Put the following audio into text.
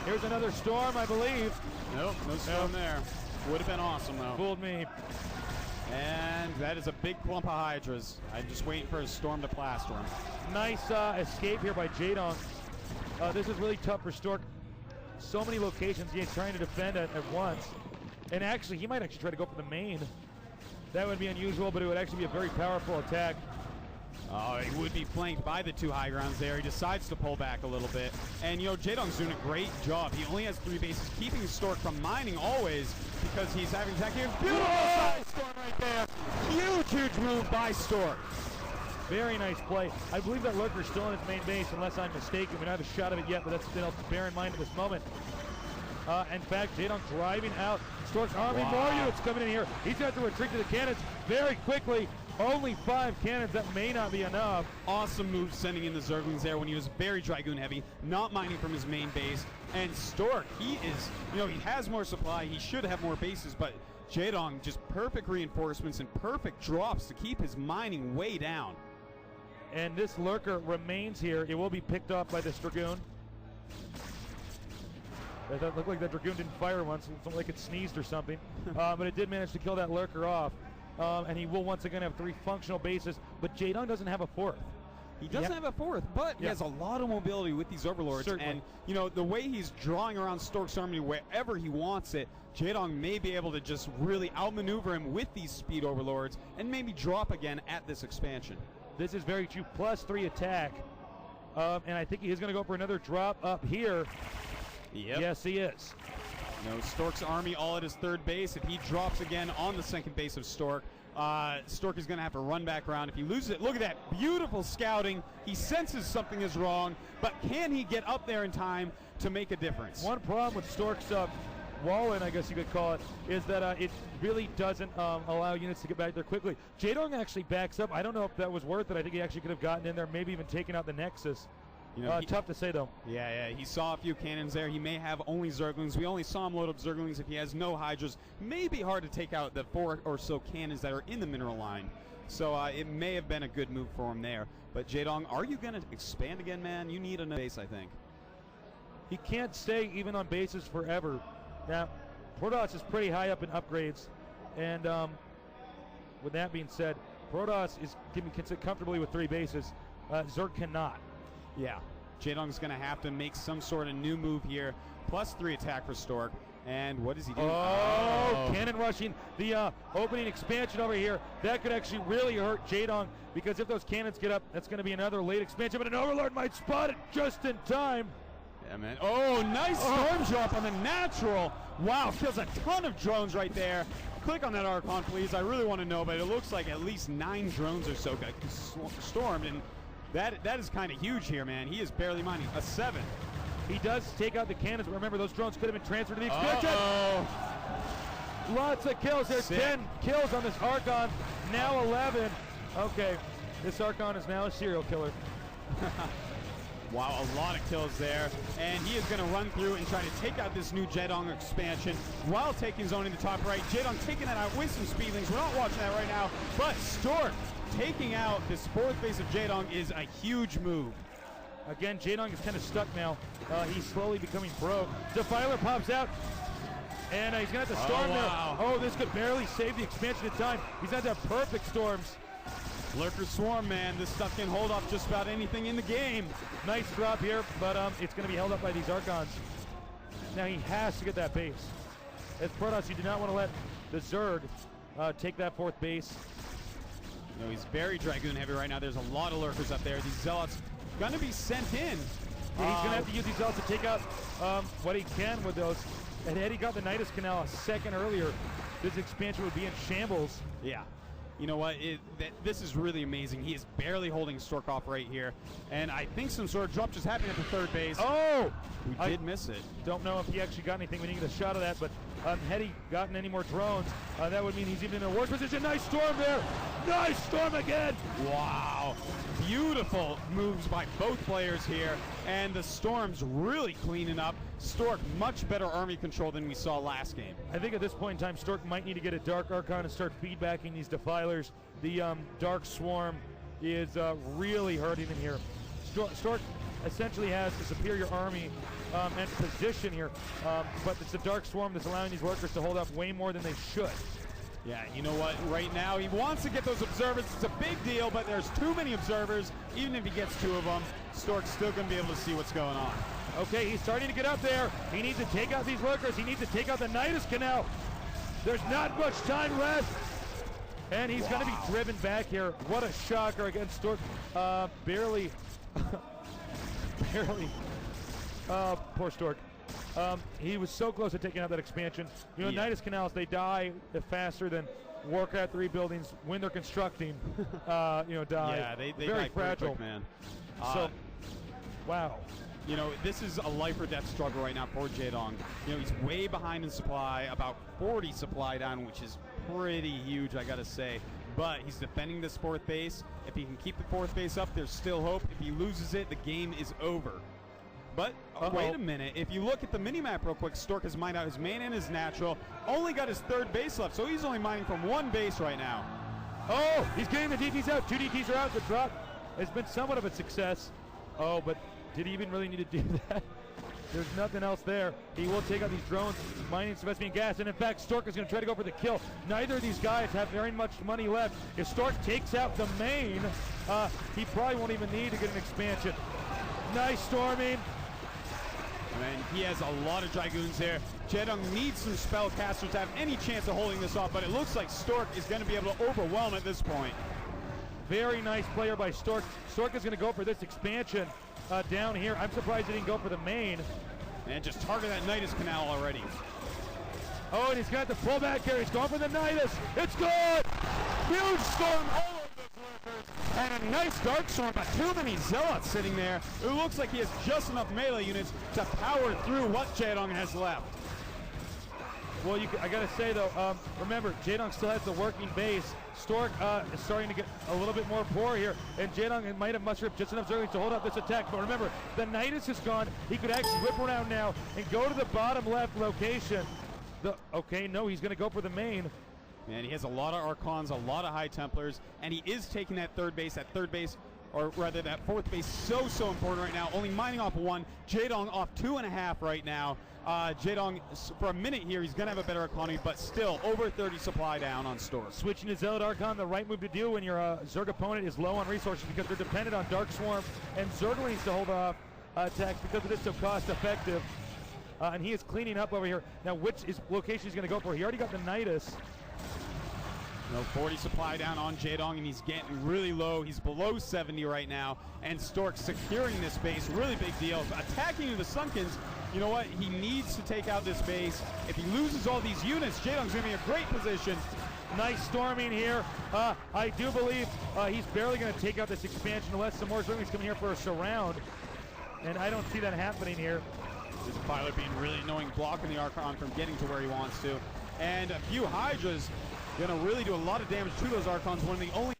Here's another storm, I believe. Nope, no storm there. Would have been awesome, though. Fooled me. And that is a big clump of Hydras. I'm just waiting for a storm to plaster him. Nice escape here by Jaedong. This is really tough for Stork. So many locations he's trying to defend at once. And actually, he might actually try to go for the main. That would be unusual, but it would actually be a very powerful attack. Oh, he would be flanked by the two high grounds there. He decides to pull back a little bit. And, you know, Jaedong's doing a great job. He only has 3 bases, keeping Stork from mining always because he's having attack here. Beautiful side storm right there. Huge, huge move by Stork. Very nice play. I believe that Lurker's still in its main base, unless I'm mistaken. We don't have a shot of it yet, but that's still to bear in mind at this moment. In fact, Jaedong driving out Stork's army. More units coming in here. He's got to retreat to the cannons very quickly. Only 5 cannons. That may not be enough. Awesome move sending in the Zerglings there when he was very Dragoon heavy, not mining from his main base. And Stork, he is, you know, he has more supply. He should have more bases, but Jaedong just perfect reinforcements and perfect drops to keep his mining way down. And this Lurker remains here. It will be picked up by this Dragoon. It looked like that Dragoon didn't fire once. It looked like it sneezed or something. But it did manage to kill that Lurker off. And he will once again have 3 functional bases. But Jaedong doesn't have a 4th. He doesn't have a 4th, but he has a lot of mobility with these Overlords. Certainly. And, you know, the way he's drawing around Stork's army wherever he wants it, Jaedong may be able to just really outmaneuver him with these speed Overlords and maybe drop again at this expansion. This is very true. +3 attack. And I think he is going to go for another drop up here. Yep. Yes, he is. You know, Stork's army all at his 3rd base. If he drops again on the 2nd base of Stork, Stork is going to have to run back around. If he loses it, look at that beautiful scouting. He senses something is wrong, but can he get up there in time to make a difference? One problem with Stork's wall-in, I guess you could call it, is that it really doesn't allow units to get back there quickly. Jaedong actually backs up. I don't know if that was worth it. I think he actually could have gotten in there, maybe even taken out the Nexus. You know, tough to say, though. Yeah, he saw a few cannons there. He may have only Zerglings. We only saw him load up Zerglings. If he has no Hydras, may be hard to take out the 4 or so cannons that are in the mineral line. So it may have been a good move for him there. But Jaedong, are you going to expand again, man? You need a base, I think. He can't stay even on bases forever. Now, Protoss is pretty high up in upgrades. And with that being said, Protoss can sit comfortably with 3 bases. Zerg cannot. Yeah, Jaedong's going to have to make some sort of new move here. +3 attack for Stork. And what does he do? Oh, cannon rushing the opening expansion over here. That could actually really hurt Jaedong, because if those cannons get up, that's going to be another late expansion, but an Overlord might spot it just in time. Yeah, man. Oh, nice storm drop on the natural. Wow, kills a ton of drones right there. Click on that Archon, please. I really want to know, but it looks like at least 9 drones or so got stormed, and that is kind of huge here, man. He is barely mining. A 7. He does take out the cannons, but remember, those drones could have been transferred to the expansion. Lots of kills. There's 10 kills on this Archon. Now 11. Okay, this Archon is now a serial killer. Wow, a lot of kills there. And he is going to run through and try to take out this new Jaedong expansion while taking zone in the top right. Jaedong taking that out with some speedlings. We're not watching that right now, but Stork taking out this 4th base of Jaedong is a huge move. Again, Jaedong is kind of stuck now. He's slowly becoming broke. Defiler pops out, and he's going to have to storm now. Oh, this could barely save the expansion in time. He's going to have perfect storms. Lurker Swarm, man. This stuff can hold off just about anything in the game. Nice drop here, but it's going to be held up by these Archons. Now he has to get that base. As Protoss, you do not want to let the Zerg take that 4th base. No, he's very Dragoon heavy right now. There's a lot of Lurkers up there. These Zealots going to be sent in. Yeah, he's going to have to use these Zealots to take out what he can with those. And had he got the Nidus Canal a second earlier, this expansion would be in shambles. Yeah. You know what? This is really amazing. He is barely holding Stork off right here. And I think some sort of drop just happened at the 3rd base. Oh! We did miss it. Don't know if he actually got anything. We didn't get a shot of that, but had he gotten any more drones, that would mean he's even in a worse position. Nice storm there! Nice storm again! Wow. Beautiful moves by both players here. And the Storm's really cleaning up. Stork, much better army control than we saw last game. I think at this point in time, Stork might need to get a Dark Archon and start feedbacking these Defilers. The Dark Swarm is really hurting him here. Stork essentially has a superior army and position here. But it's a Dark Swarm that's allowing these lurkers to hold up way more than they should. Yeah, you know what? Right now, he wants to get those observers. It's a big deal, but there's too many observers. Even if he gets 2 of them, Stork's still going to be able to see what's going on. Okay, he's starting to get up there. He needs to take out these lurkers. He needs to take out the Nidus Canal. There's not much time left. And he's going to be driven back here. What a shocker against Stork. Barely. Poor Stork. He was so close to taking out that expansion. You know, Nidus Canals, they die faster than Warcraft 3 buildings when they're constructing, die. Yeah, they very die fragile, quick, man. So, wow. You know, this is a life or death struggle right now for Jaedong. You know, he's way behind in supply, about 40 supply down, which is pretty huge, I gotta say. But he's defending this 4th base. If he can keep the 4th base up, there's still hope. If he loses it, the game is over. But wait a minute. If you look at the minimap real quick, Stork has mined out his main and his natural. Only got his 3rd base left, so he's only mining from 1 base right now. Oh, he's getting the DTs out. 2 DTs are out. The drop has been somewhat of a success. Oh, but did he even really need to do that? There's nothing else there. He will take out these drones, mining Sebastian gas, and in fact, Stork is going to try to go for the kill. Neither of these guys have very much money left. If Stork takes out the main, he probably won't even need to get an expansion. Nice storming. And he has a lot of Dragoons there. Jaedong needs some spellcasters to have any chance of holding this off, but it looks like Stork is going to be able to overwhelm at this point. Very nice player by Stork. Stork is going to go for this expansion down here. I'm surprised he didn't go for the main. And just target that Nidus Canal already. Oh, and he's got the pullback here. He's going for the Nidus. It's good! Huge storm all over the lurkers. And a nice Dark Storm, but too many Zealots sitting there. It looks like he has just enough melee units to power through what Jaedong has left. Well, I gotta say though, remember, Jaedong still has the working base. Stork is starting to get a little bit more poor here, and Jaedong might have mustered just enough Zerglings to hold up this attack. But remember, the Nidus is gone. He could actually whip around now and go to the bottom left location. Okay, no, he's gonna go for the main. Man, he has a lot of Archons, a lot of High Templars, and he is taking that 3rd base. That 3rd base, or rather that 4th base, so important right now. Only mining off 1. Jaedong off 2.5 right now. Jaedong, for a minute here, he's going to have a better economy, but still over 30 supply down on Stork. Switching to Zealot Archon, the right move to do when your Zerg opponent is low on resources, because they're dependent on Dark Swarm and Zerglings to hold off attacks because it is so cost effective. And he is cleaning up over here. Now, which location he's going to go for? He already got the Nidus. 40 supply down on Jaedong, and he's getting really low. He's below 70 right now, and Stork securing this base. Really big deal. Attacking into the Sunkens. You know what? He needs to take out this base. If he loses all these units, Jaedong's going to be in a great position. Nice storming here. I do believe he's barely going to take out this expansion unless some more Zerglings come here for a surround. And I don't see that happening here. There's a pilot being really annoying, blocking the Archon from getting to where he wants to. And a few Hydras going to really do a lot of damage to those Archons. One of the only